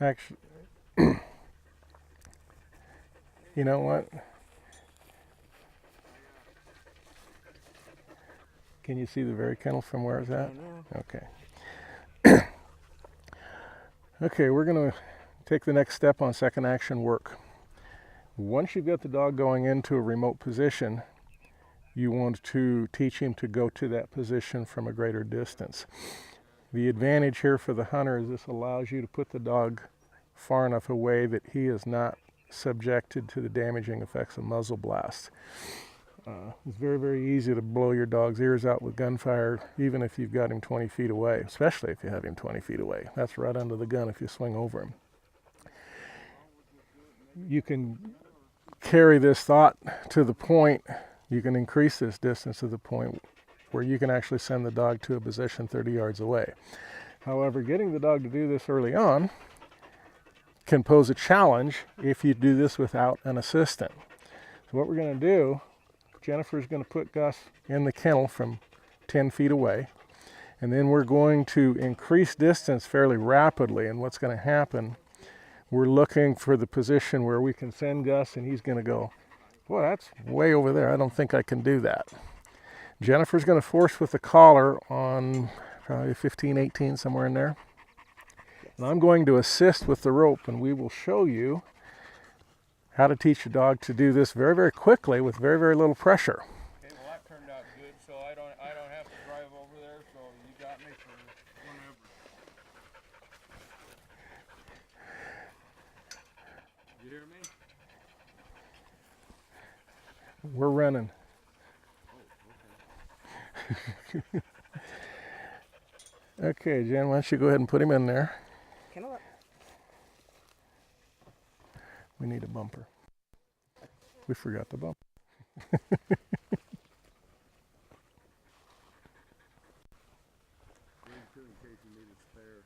Actually, you know what? Can you see the very kennel from where it's at? Okay. Okay, we're going to take the next step on second action work. Once you've got the dog going into a remote position, you want to teach him to go to that position from a greater distance. The advantage here for the hunter is this allows you to put the dog far enough away that he is not subjected to the damaging effects of muzzle blasts. It's very, very easy to blow your dog's ears out with gunfire, even if you've got him 20 feet away, especially if you have him 20 feet away. That's right under the gun if you swing over him. You can carry this thought to the point, you can increase this distance to the point where you can actually send the dog to a position 30 yards away. However, getting the dog to do this early on can pose a challenge if you do this without an assistant. So what we're going to do, Jennifer's going to put Gus in the kennel from 10 feet away, and then we're going to increase distance fairly rapidly. And what's going to happen, we're looking for the position where we can send Gus, and he's going to go, boy, that's way over there. I don't think I can do that. Jennifer's going to force with the collar on probably 15, 18, somewhere in there. And I'm going to assist with the rope, and we will show you how to teach a dog to do this very, very quickly with very, very little pressure. Okay, well that turned out good, so I don't have to drive over there, so you got me for whenever. You hear me? We're running. Oh, Okay, Jen, why don't you go ahead and put him in there. Kennel up. We need a bumper. We forgot the bumper. in case you need a spare.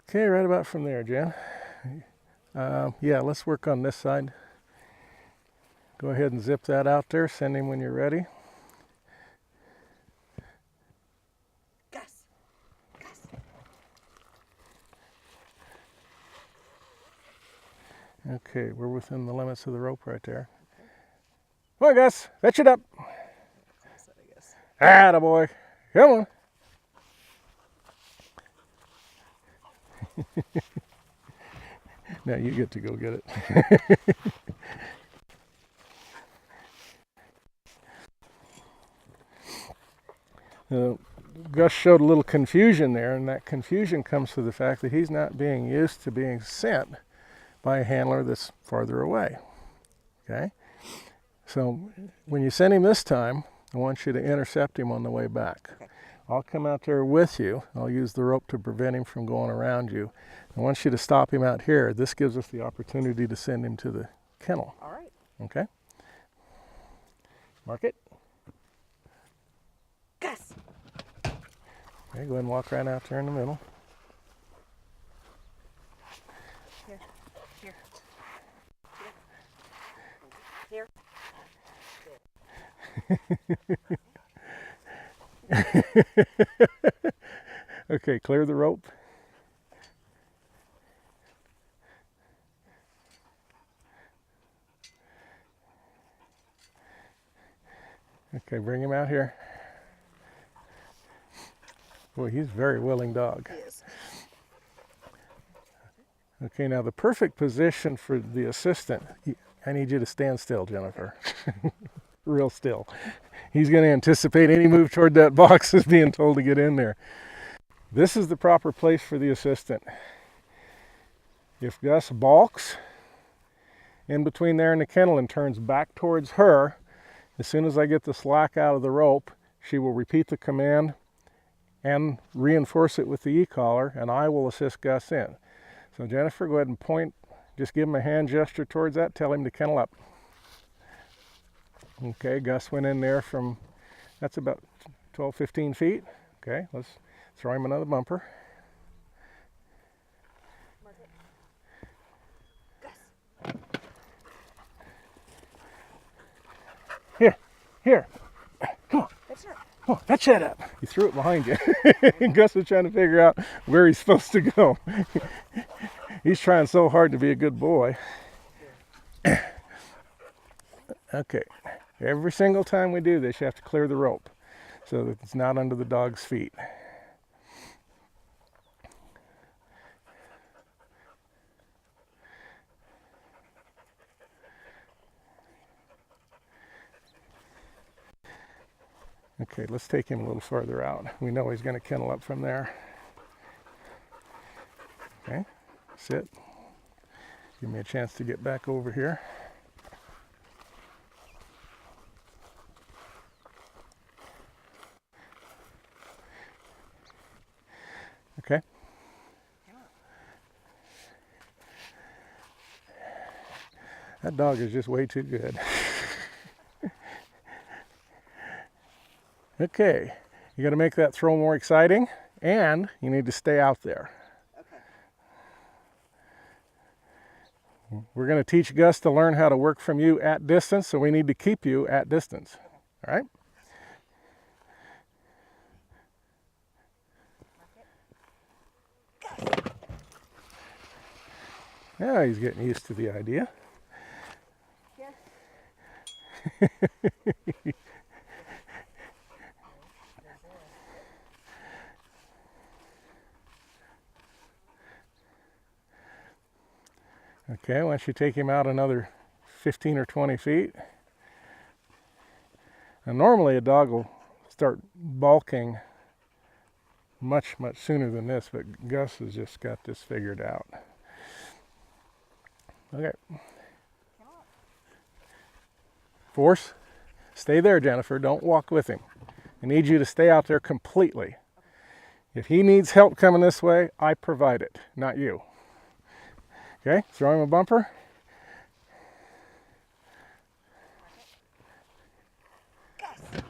Okay, right about from there, Jen. Yeah, let's work on this side. Go ahead and zip that out there. Send him when you're ready. Gus. Gus. Okay, we're within the limits of the rope right there. Come on, Gus. Fetch it up. That's it, I guess. Attaboy. Come on. Now you get to go get it. Gus showed a little confusion there, and that confusion comes to the fact that he's not being used to being sent by a handler that's farther away. Okay? So when you send him this time, I want you to intercept him on the way back. Okay. I'll come out there with you. I'll use the rope to prevent him from going around you. I want you to stop him out here. This gives us the opportunity to send him to the kennel. All right. Okay? Mark it. Gus. Okay, go ahead and walk right out there in the middle. Here. Here. Here. Okay, clear the rope. Okay, bring him out here. Boy, he's a very willing dog. He is. Okay, now the perfect position for the assistant, I need you to stand still, Jennifer. Real still. He's going to anticipate any move toward that box as being told to get in there. This is the proper place for the assistant. If Gus balks in between there and the kennel and turns back towards her, as soon as I get the slack out of the rope, she will repeat the command and reinforce it with the e-collar, and I will assist Gus in. So Jennifer, go ahead and point, just give him a hand gesture towards that, tell him to kennel up. Okay, Gus went in there from, that's about 12, 15 feet. Okay, let's throw him another bumper. Gus. Here, here. That's her. Oh, fetch that up. You threw it behind you. Gus is trying to figure out where he's supposed to go. He's trying so hard to be a good boy. Okay. Every single time we do this, you have to clear the rope so that it's not under the dog's feet. Okay, let's take him a little further out. We know he's going to kennel up from there. Okay, sit. Give me a chance to get back over here. Okay. That dog is just way too good. Okay, you got to make that throw more exciting, and you need to stay out there. Okay. We're going to teach Gus to learn how to work from you at distance, so we need to keep you at distance. All right? Yeah, he's getting used to the idea. Here. Okay, once you take him out another 15 or 20 feet. And normally a dog will start balking much sooner than this, but Gus has just got this figured out. Okay. Force. Stay there, Jennifer. Don't walk with him. I need you to stay out there completely. If he needs help coming this way, I provide it, not you. Okay, throw him a bumper. Gus.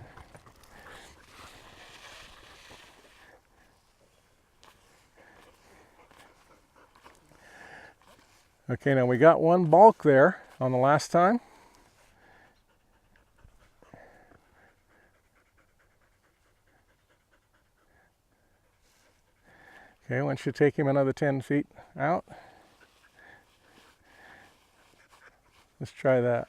Okay, now we got one balk there on the last time. Okay, once you take him another 10 feet out. Let's try that.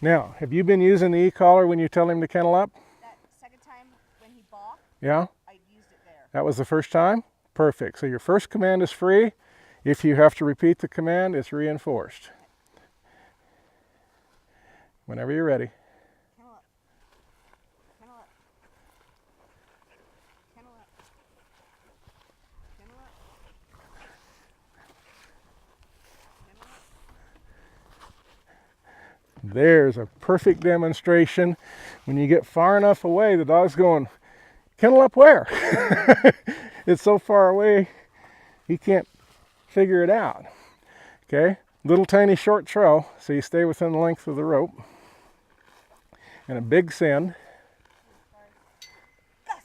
Now, have you been using the e-collar when you tell him to kennel up? That second time when he balked, Yeah? I used it there. That was the first time? Perfect. So your first command is free. If you have to repeat the command, it's reinforced. Whenever you're ready. Kennel up. Kennel up. Kennel up. Kennel up. Kennel up. There's a perfect demonstration. When you get far enough away, the dog's going, kennel up where? It's so far away, he can't figure it out. Okay, little tiny short throw, so you stay within the length of the rope. And a big send. Gus.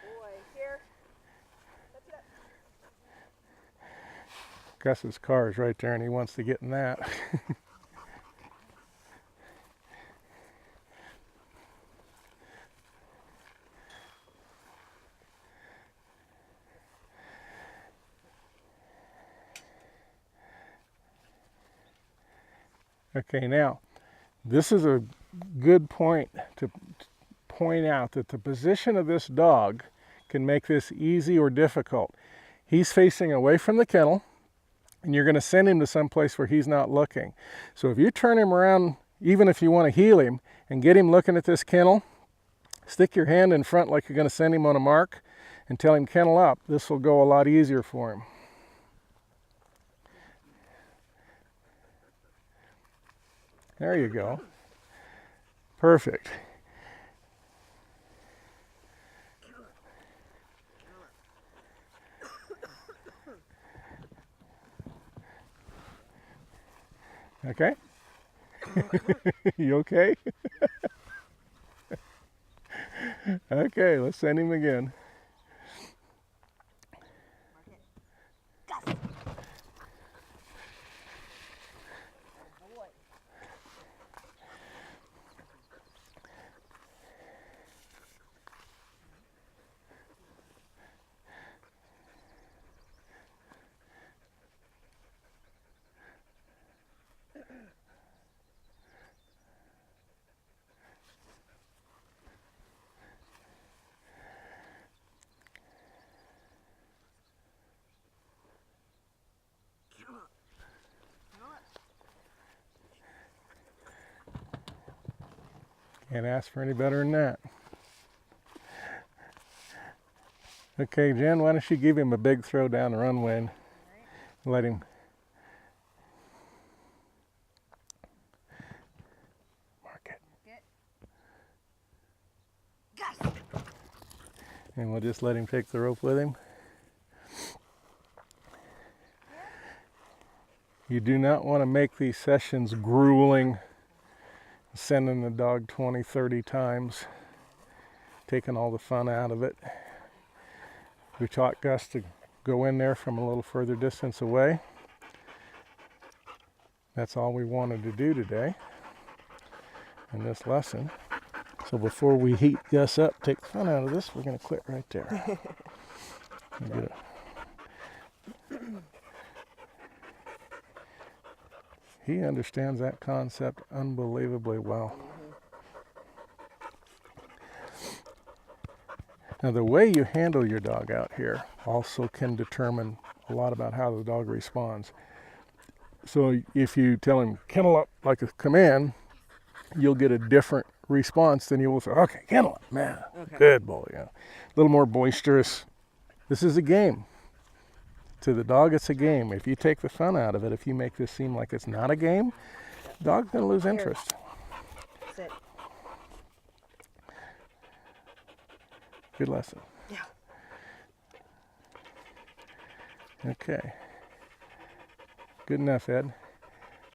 Boy, here. That's it. Gus's car is right there and he wants to get in that. Okay, now, this is a good point to point out that the position of this dog can make this easy or difficult. He's facing away from the kennel, and you're going to send him to some place where he's not looking. So if you turn him around, even if you want to heel him, and get him looking at this kennel, stick your hand in front like you're going to send him on a mark, and tell him kennel up. This will go a lot easier for him. There you go. Perfect. Okay? You okay? Okay, let's send him again. Mark it. Gus. Oh boy. Can't ask for any better than that. Okay, Jen, why don't you give him a big throw down the runway and let him. Mark it. Gus. And we'll just let him take the rope with him. You do not want to make these sessions grueling, sending the dog 20, 30 times, taking all the fun out of it. We taught Gus to go in there from a little further distance away. That's all we wanted to do today in this lesson. So before we heat Gus up, take the fun out of this, we're going to quit right there. Get it. He understands that concept unbelievably well. Now, the way you handle your dog out here also can determine a lot about how the dog responds. So if you tell him kennel up like a command, you'll get a different response than you will say, okay, kennel up, man, good boy. Yeah. A little more boisterous. This is a game. To the dog, it's a game. If you take the fun out of it, if you make this seem like it's not a game, the dog's going to lose interest. Sit. Good lesson. Yeah. Okay. Good enough, Ed.